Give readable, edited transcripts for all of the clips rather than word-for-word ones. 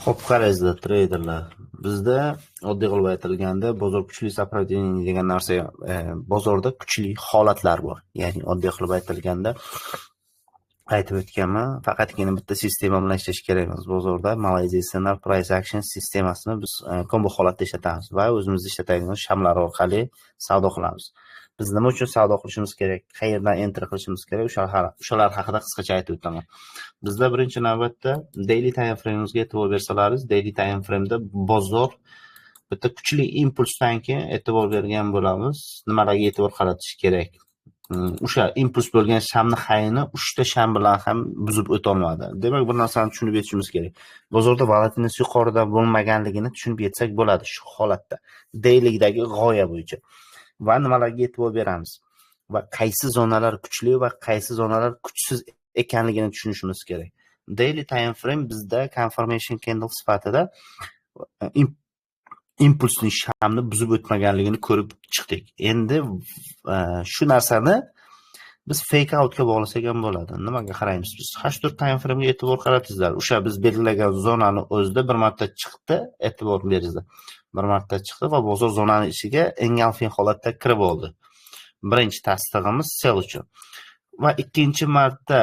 Xo'p, qaraysizlar treyderlar. Bizda oddiy qilib aytilganda bozor kuchli sопротивление degan narsa, bozorda kuchli holatlar bor. Ya'ni oddiy qilib aytilganda aytib o'tganman, faqatgina bitta sistema bilan ishlash kerak emas. Bozorda Malaysia Standard Price Action sistemasini biz kombo holatda ishlatamiz va o'zimiz ishlatadigan shamlar orqali savdo qilamiz. Biz nima uchun savdo qilishimiz kerak, qayerdan enter qilishimiz kerak, o'shalar haqida qisqacha aytib o'taman. Bizda birinchi navbatda daily time frame'imizga e'tibor bersalaringiz, daily time frame'da bozor bitta kuchli impulsdan keyin e'tibor bergan bo'lamiz. Nimalarga e'tibor qaratish kerak? O'sha impuls bo'lgan shamni hayini 3 ta sham bilan ham buzib o'ta olmadi. Demak, bir narsani tushunib yetishimiz kerak. Bozorda volatilность yuqorida bo'lmaganligini tushunib yetsak bo'ladi shu holatda. Dayligdagi g'oya bo'yicha. Va nimalarga e'tibor beramiz? Va qaysi zonalar kuchli va qaysi zonalar kuchsiz ekanligini tushunishimiz kerak. Daily time frame bizda confirmation candle sifatida impulsning shamni buzib o'tmaganligini ko'rib chiqdik. Endi shu narsani biz fake outga bog'lasak ham bo'ladi. Nimaga qaraymiz biz? H4 time frame'ga e'tibor qaratingizlar. O'sha biz belgilagan zonani o'zida bir marta chiqdi, e'tibor beringizlar. Bir marta chiqdi va bozor zonani ichiga engulfing holatda kirib oldi. Birinchi tasdig'imiz sell uchun. Va ikkinchi marta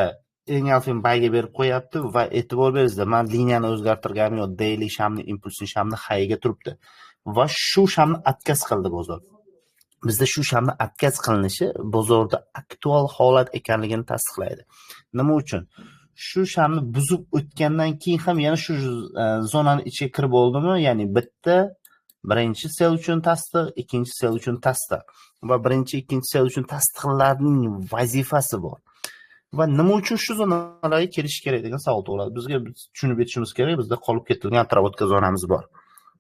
engulfing buyga berib qo'yapti va e'tibor beringizlar, men liniyani o'zgartirganim yo'q. Daily shamni impulsning shamni highga turibdi. Va shu shamni отказ qildi bozor. Bizda shu shamni отказ qilinishi bozorda aktual holat ekanligini tasdiqlaydi. Nima uchun? Shu shamni buzib o'tgandan keyin ham yana shu zonani ichiga kirib oldimi? Ya'ni bitta birinchi sell uchun tasdiq, ikkinchi sell uchun tasdiq va birinchi, ikkinchi sell uchun tasdiqlarning vazifasi bor. Va nima uchun shu zonalarga kelish kerak degan savol tug'iladi. Bizga tushunib yetishimiz kerak. Bizda qolib ketilgan atrobotka zonamiz bor.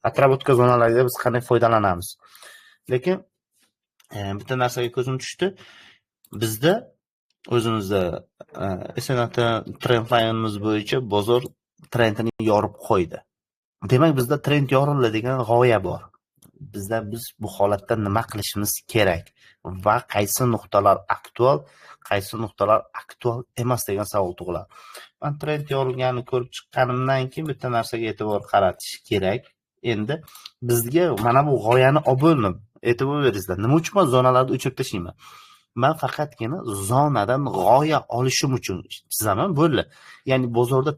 Atrobotka zonalarida biz qanday foydalanamiz? Lekin bitta narsaga ko'zim tushdi. Bizda o'zimizda SNT trend line'imiz bo'yicha bozor trendini yorib qo'ydi. Demak, bizda trend yorildi degan g'oya bor. Biz bu holatda nima qilishimiz kerak va qaysi nuqtalar aktual, qaysi nuqtalar aktual emas degan savol tug'iladi. Men trend yorilganini ko'rib chiqqanimdan keyin bitta narsaga e'tibor qaratish kerak. Endi bizga mana bu g'oyani olib bo'ldim. E'tibor beringizlar. Nima uchun men zonalarni o'chirib tashlayman? Men faqatgina zonadan g'oya olishim uchun chizaman, bo'ldi. Ya'ni bozorda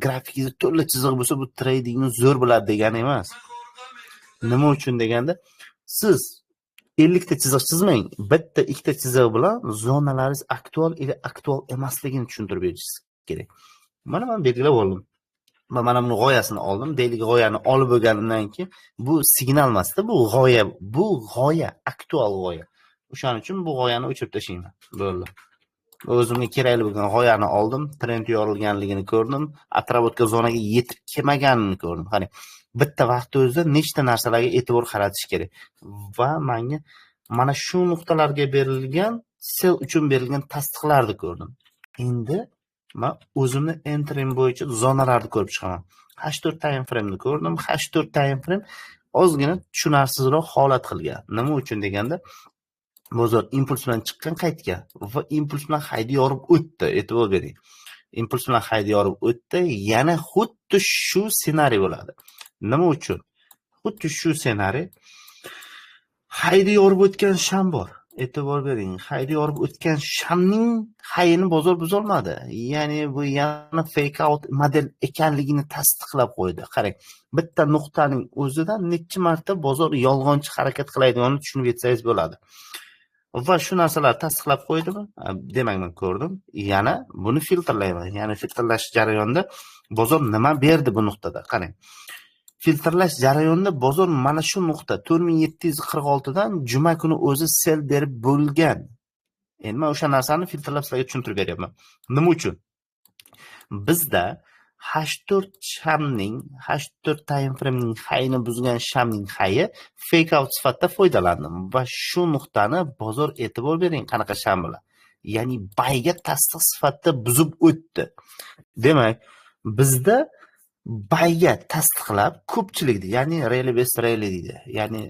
grafikingizda to'la chiziq bo'lsa, bu tradingni zo'r bo'ladi degani emas. Nima uchun deganda, siz 50 ta chiziq chizmang, bitta, ikkita chiziq bilan zonalaringiz aktual yoki aktual emasligini tushuntirib berishingiz kerak. Mana men belgilab oldim. Mana buni g'oyasini oldim. Deylik g'oyani olib bo'lganimdan keyin bu signal emasda, bu g'oya, aktual g'oya. O'shaning uchun bu g'oyani o'chirib tashlayman. Bo'ldi. O'zimga kerakli bo'lgan g'oyani oldim, trend yorilganligini ko'rdim, atrobotka zonaga yetib kelmaganini ko'rdim. Qani, bitta vaqtda o'zida nechta narsalarga e'tibor qaratish kerak. Va menga mana shu nuqtalarga berilgan sell uchun berilgan tasdiqlarni ko'rdim. Endi men o'zimni entering bo'yicha zonalarni ko'rib chiqaman. H4 time frame ni ko'rdim. H4 time frame ozgina tushunarsizroq holat qilgan. Nima uchun deganda, bozor impuls bilan chiqqan qaytgan va impuls bilan hayda yorib o'tdi. E'tibor bering. Impuls bilan hayda yorib o'tdi. Yana xuddi shu ssenariy bo'ladi. Nima uchun? Xuddi shu ssenariy. Hayda yorib o'tgan sham bor. E'tibor bering. Hayda yorib o'tgan shamning hayini bozor buzolmadi. Ya'ni bu yana fake out model ekanligini tasdiqlab qo'ydi. Qarang, bitta nuqtaning o'zidan necha marta bozor yolg'onchi harakat qiladiganini tushunib yetsangiz bo'ladi. Va shu narsalar tasdiqlab qo'ydimi? Demak, men ko'rdim. Yana buni filtrlayman. Ya'ni filtrlash jarayonida bozor nima berdi bu nuqtada? Qarang. Filtrlash jarayonida bozor mana shu nuqta 4746 dan juma kuni o'zi sell berib bo'lgan. Endi men o'sha narsani filtrlab sizlarga tushuntirib beryapman. Nima uchun? Bizda H4 time frame'ning hayini buzgan shamning hayi fake out sifatida foydalandim va shu nuqtani bozor e'tibor bering qanaqa sham bilan. Ya'ni buyga tasdiq sifatida buzib o'tdi. Demak, bizda buyga tasdiqlab ko'pchilikda, ya'ni rally best rally deydi. Ya'ni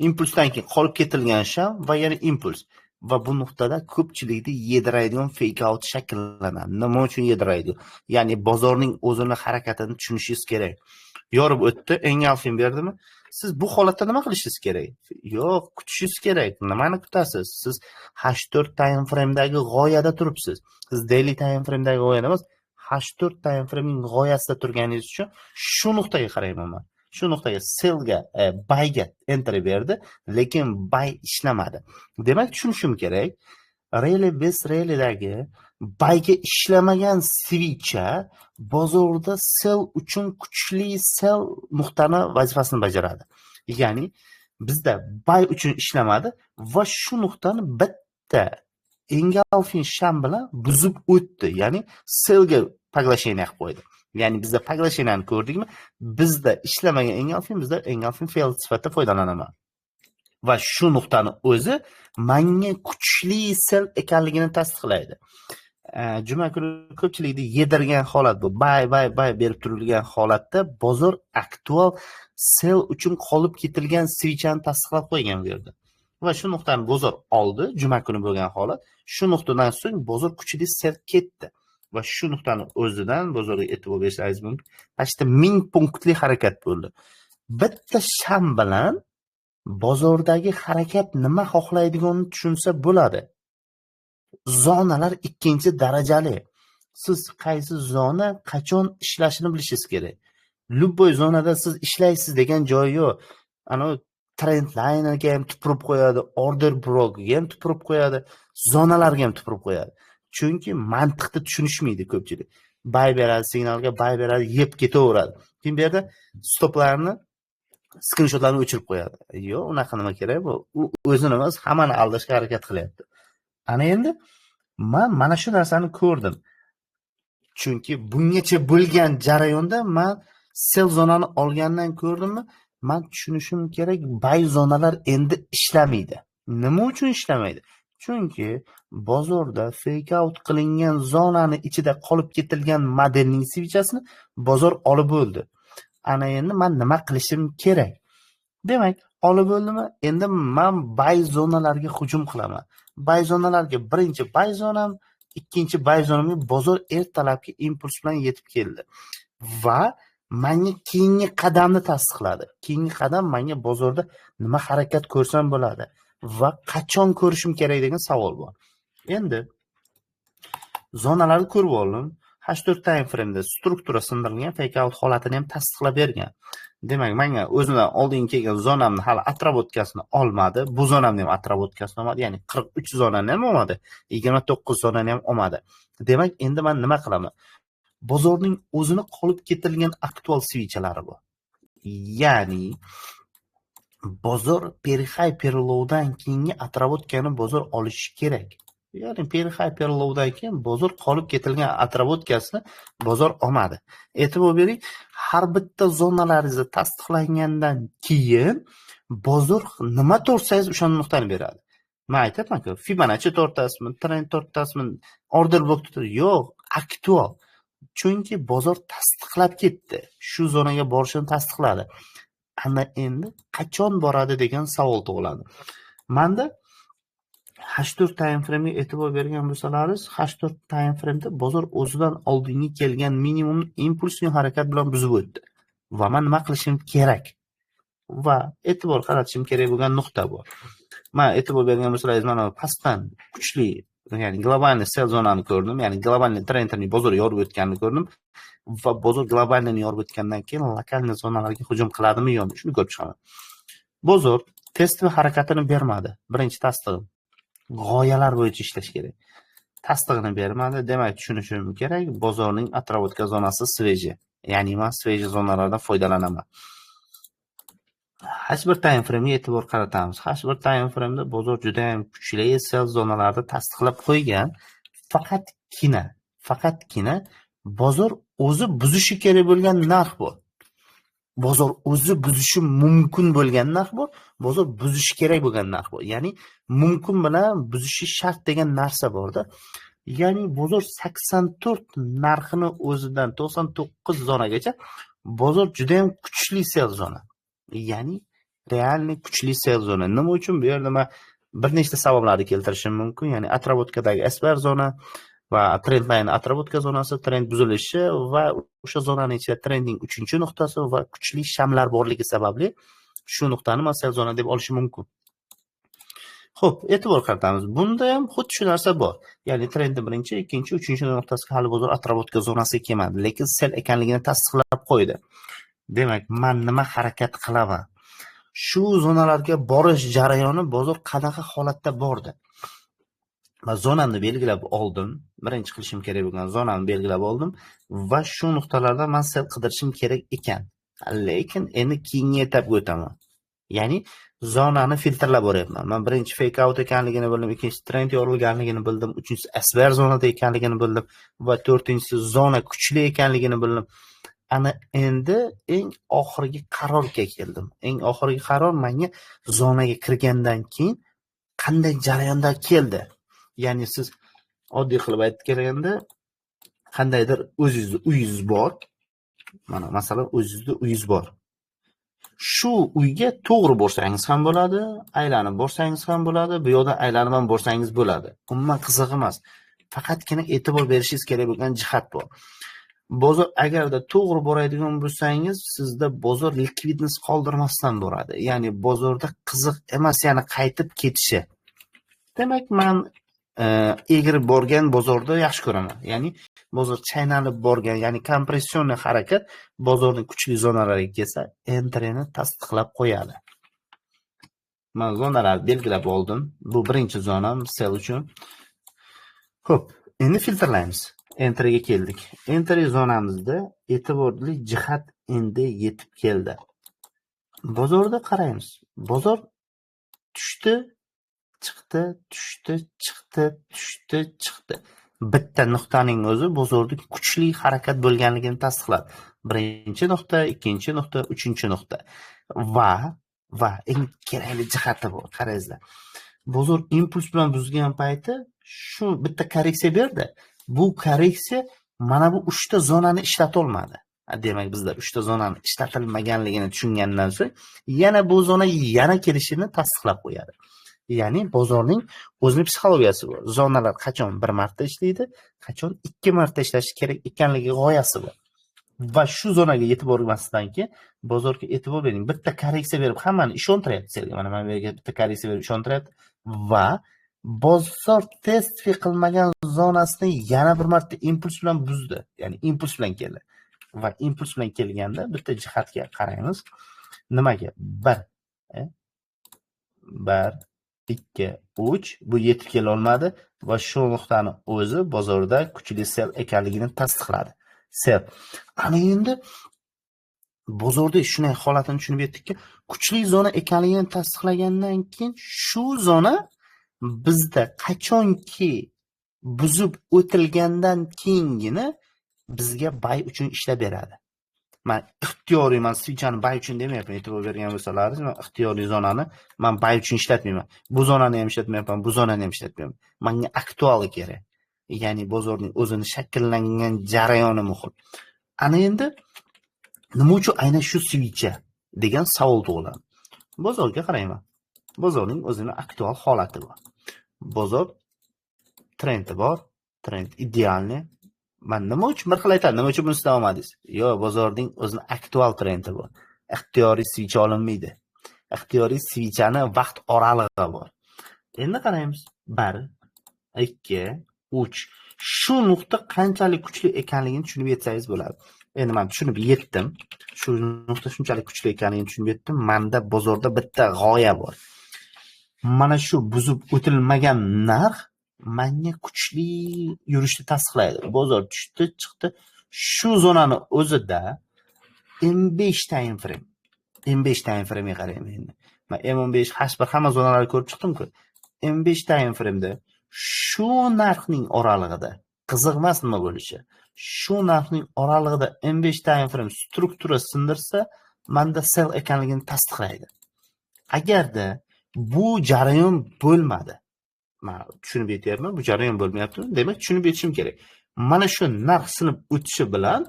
impulsdan keyin qolib ketilgan sham va yana impuls. va bu nuqtada ko'pchilikni yediraydigan fake out shakllanadi. Nima uchun yediraydi? Ya'ni bozorning o'zini harakatini tushunishingiz kerak. Yorib o'tdi, engolfin berdimi? Siz bu holatda nima qilishingiz kerak? Yo'q, kutishingiz kerak. Nimani kutasiz? Siz H4 time frame'dagi g'oyada turibsiz. Siz daily time frame'dagi g'oyada emas, H4 time frame'ning g'oyasida turganingiz uchun shu nuqtaga qarayman men. Shu nuqtaga sellga, buyga enter berdi, lekin buy ishlamadi. Demak, tushunishim kerak, rally bez rally'dagi buyga ishlamagan switcha bozorda sell uchun kuchli sell nuqtani vazifasini bajaradi. Ya'ni bizda buy uchun ishlamadi va shu nuqtani bitta engolfin sham bilan buzib o'tdi. Ya'ni sellga поглощение qilib qo'ydi. Ya'ni bizda поглощениeni ko'rdikmi? Bizda ishlamagan engolfin, bizda engolfin fail sifatida foydalanaman. Va shu nuqtani o'zi menga kuchli sell ekanligini tasdiqlaydi. Juma kuni ko'pchilikni yedirgan holat bu. Buy berib turilgan holatda bozor aktual sell uchun qolib ketilgan switchani tasdiqlab qo'ygan bu yerda. Va shu nuqtani bozor oldi, juma kuni bo'lgan holat. Shu nuqtadan so'ng bozor kuchli sell ketdi. Va shu nuqtani o'zidan bozorga e'tibor berishingiz mumkin. Pastda 1000 punktli harakat bo'ldi. Bitta sham bilan bozordagi harakat nima xohlaydiganini tushunsa bo'ladi. Zonalar ikkinchi darajali. Siz qaysi zona qachon ishlashini bilishingiz kerak. Любой zonada siz ishlaysiz degan joyi yo'q. Ana trend line'ga ham tupurib qo'yadi, order blockga ham tupurib qo'yadi, zonalarga ham tupurib qo'yadi. Chunki mantiqni tushunishmaydi ko'pchilik. Buy beradi, signalga buy beradi, yeb ketaveradi. Keyin bu yerda stoplarni screenshotlarni o'chirib qo'yadi. Yo'q, unaqa nima kerak bu? U o'zini emas, hammani aldashga harakat qilyapti. Ana endi men mana shu narsani ko'rdim. Chunki bungacha bo'lgan jarayonda men sell zonani olgandan ko'rdimmi? Men tushunishim kerak, buy zonalar endi ishlamaydi. Nima uchun ishlamaydi? Chunki bozorda fake out qilingan zonani ichida qolib ketilgan modelning switchasini bozor olib bo'ldi. Ana endi men nima qilishim kerak? Demak, olib bo'ldimi? Endi men buy zonalarga hujum qilaman. Buy zonalarga birinchi buy zonam, ikkinchi buy zonamga bozor ertalabki impuls bilan yetib keldi. Va menga keyingi qadamni tasdiqladi. Keyingi qadam menga bozorda nima harakat ko'rsam bo'ladi va qachon ko'rishim kerak degan savol bor. Endi zonalarni ko'rib oldim. H4 time frame'da struktura sindirilgan fake out holatini ham tasdiqlab bergan. Demak, menga o'zidan oldin kelgan zonamni hali atravotkasini olmadi. Bu zonamni ham atravotkasini olmadi. Ya'ni 43 zonani ham olmadi. 29 zonani ham olmadi. Demak, endi men nima qilaman? Bozorning o'zini qolib ketilgan aktual switchalari bor. Ya'ni bozor perihyperlowdan keyingi atravotkani bozor olishi kerak. Ya'ni perihyperlowdan keyin bozor qolib ketilgan atravotkasini bozor olmadi. E'tibor bering, har bitta zonalaringiz tasdiqlangandan keyin bozor nima tortsangiz o'sha nuqtani beradi. Men aytayapman-ku, Fibonacci tortasizmi, trend tortasizmi, order block yo'q, aktual. Chunki bozor tasdiqlab ketdi. Shu zonaga borishini tasdiqladi. Ana endi qachon boradi degan savol tug'iladi. Menda H4 time frame'ga e'tibor bergan bo'lsalaringiz, H4 time frame'da bozor o'zidan oldingi kelgan minimum impulsni harakat bilan buzib o'tdi. Va men nima qilishim kerak? Va e'tibor qaratishim kerak bo'lgan nuqta bor. Men e'tibor bergan bo'lsalaringiz, mana pastdan kuchli, ya'ni globalniy sell zonani ko'rdim, ya'ni globalniy trendni bozor yorib o'tganini ko'rdim va bozor globalni yorib o'tgandan keyin lokalniy zonalarga hujum qiladimi yo'qmi, shuni ko'rib chiqaman. Bozor testli harakatini bermadi. Birinchi tasdig'im. G'oyalar bo'yicha ishlash kerak. Tasdig'ini bermadi. Demak, tushunishim kerak, bozorning atrovotka zonasi sveji. Ya'ni men sveji zonalardan foydalanaman. H1 time frame'ga e'tibor qaratamiz. H1 time frame'da bozor juda ham kuchli sell zonalarida tasdiqlab qo'ygan. Faqatgina bozor o'zi buzishi kerak bo'lgan narx bor. Bozor o'zi buzishi mumkin bo'lgan narx bor, bozor buzishi kerak bo'lgan narx bor. Ya'ni mumkin bilan buzishi shart degan narsa borda. Ya'ni bozor 84 narxini o'zidan 99 zonagacha bozor juda ham kuchli sell zona. Ya'ni realniy kuchli sell zona. Nima uchun bu yerda men bir nechta sabablarni keltirishim mumkin. Ya'ni atrobotkadagi asbar zona va trend line atrobotka zonasi, trend buzilishi va o'sha zonaning ichida trendning 3-nuqtasi va kuchli shamlar borligi sababli shu nuqtani man sell zona deb olishim mumkin. Xo'p, e'tibor qaratamiz. Bunda ham xuddi shu narsa bor. Ya'ni trendning 1-chi, 2-chi, 3-chi nuqtasiga hali bozor atrobotka zonasiga kelmadi, lekin sell ekanligini tasdiqlab qo'ydi. Demak, men nima harakat qilaman? Shu zonalarga borish jarayoni bozor qanaqa holatda bordi? Men zonamni belgilab oldim. Birinchi qilishim kerak bo'lgan zonamni belgilab oldim va shu nuqtalarda men sell qidirishim kerak ekan. Lekin endi keyingi etapga o'taman. Ya'ni zonani filtrlab boryapman. Men birinchi fake out ekanligini bildim, ikkinchi trend yorilganligini bildim, uchinchisi asbar zonada ekanligini bildim va to'rtinchisi zona kuchli ekanligini bildim. Ana endi eng oxirgi qarorga keldim. Eng oxirgi qaror menga zonaga kirgandan keyin qanday jarayonda keldi. Ya'ni siz oddiy qilib aytganda qandaydir o'zingizning uyingiz bor. Mana masalan o'zingizning uyingiz bor. Shu uyga to'g'ri borsangiz ham bo'ladi, aylanib borsangiz ham bo'ladi, bu yoqda aylanib ham borsangiz bo'ladi. Umuman qiziq emas. Faqatgina e'tibor berishingiz kerak bo'lgan jihat bor. Bozor agarda to'g'ri boradigan bo'lsangiz, sizda bozor likvidnost qoldirmasdan boradi. Ya'ni bozorda qiziq emas, ya'ni qaytib ketishi. Demak, men egri borgan bozorda yaxshi ko'raman. Ya'ni bozor chaynalib borgan, ya'ni kompressionniy harakat bozorning kuchli zonalariga kelsa, entryni tasdiqlab qo'yadi. Men zonalarni belgilab oldim. Bu birinchi zonam sell uchun. Xo'p, endi filtrlaymiz. Entryga keldik. Entry zonamizda e'tiborli jihat endi yetib keldi. Bozorda qaraymiz. Bozor tushdi, chiqdi, tushdi, chiqdi, tushdi, chiqdi. Bitta nuqtaning o'zi bozorda kuchli harakat bo'lganligini tasdiqladi. Birinchi nuqta, ikkinchi nuqta, uchinchi nuqta. Va eng kerakli jihati bor. Qarangizlar. Bozor impuls bilan buzgan payti shu bitta korreksiya berdi. Bu korreksiya mana bu 3 ta zonani ishlata olmadi. Demak, bizlar 3 ta zonani ishlatilmaganligini tushungandan so'ng yana bu zona yana kelishini tasdiqlab qo'yadi. Ya'ni bozorning o'zining psixologiyasi bor. Zonalar qachon bir marta ishlaydi, qachon 2 marta ishlashi kerak ekanligi g'oyasi bor. Va shu zonaga yetib bormasdan keyin bozorga e'tibor bering. Bitta korreksiya berib hammani ishontiryapti sizga. Mana men bu yerga bitta korreksiya berib ishontiryapti va bozor test qilmagan zonasini yana bir marta impuls bilan buzdi. Ya'ni impuls bilan keldi. Va impuls bilan kelganda bitta jihatga qaraymiz. Nimaga? 1 2 3 bu yetib kela olmadi va shu nuqtani o'zi bozorda kuchli sell ekanligini tasdiqladi. Sell. Ana endi bozorda shunday holatini tushunib yetdikki, kuchli zona ekanligini tasdiqlagandan keyin shu zona bizda qachonki buzib o'tilgandan keyingina bizga buy uchun ishlab beradi. Men ixtiyoriy switchani buy uchun demayapman, e'tibor bergan bo'lsalaringiz, men ixtiyoriy zonani men buy uchun ishlatmayman. Bu zonani ham ishlatmayapman, bu zonani ham ishlatmayman. Menga aktuali kerak. Ya'ni bozorning o'zini shakllangan jarayoni muhim. Ana endi nima uchun aynan shu switcha degan savol tug'iladi. Bozorga qarayman. Bozorning o'zining aktual holati bor. Bozor trendi bor, trend idealni. Men nima uchun bir xil aytaman, nima uchun buni istab olmadingiz? Yo'q, bozorning o'zining aktual trendi bor. Ixtiyoriy switch olinmaydi. Ixtiyoriy switchani vaqt oralig'i bor. Endi qaraymiz. 1 2 3 shu nuqta qanchalik kuchli ekanligini tushunib yetsangiz bo'ladi. Endi men tushunib yetdim. Shu nuqta shunchalik kuchli ekanligini tushunib yetdim. Menda bozorda bitta g'oya bor. Mana shu buzib o'tilmagan narx menga kuchli yurishni tasdiqlaydi. Bozor tushdi, chiqdi. Shu zonani o'zida M5 time frame. M5 time frame ga qarayman endi. Men M15, H1 hamma zonalarni ko'rib chiqdim-ku. M5 time frame da shu narxning oralig'ida qiziq emas nima bo'lishi. Shu narxning oralig'ida M5 time frame struktura sindirsa, menda sell ekanligini tasdiqlaydi. Agarda bu jarayon bo'lmadi, men tushunib yetyapman, bu jarayon bo'lmayapti. Demak, tushunib yetishim kerak. Mana shu narx sinib o'tishi bilan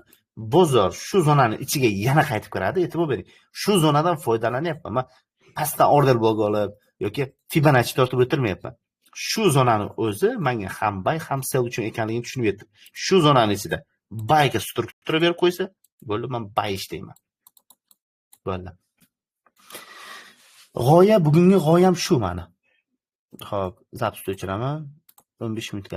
bozor shu zonani ichiga yana qaytib kiradi. E'tibor bering. Shu zonadan foydalanyapman. Men pastdan order blok olib, yoki Fibonacci tortib o'tirmayapman. Shu zonani o'zi menga ham buy ham sell uchun ekanligini tushunib yetdim. Shu zonani ichida buyga struktura berib qo'ysa, bo'ldi, men buy ishlayman. Bo'ldi. Bugungi g'oyam shu meni. Xo'p, zapis o'chiraman. 15 minutga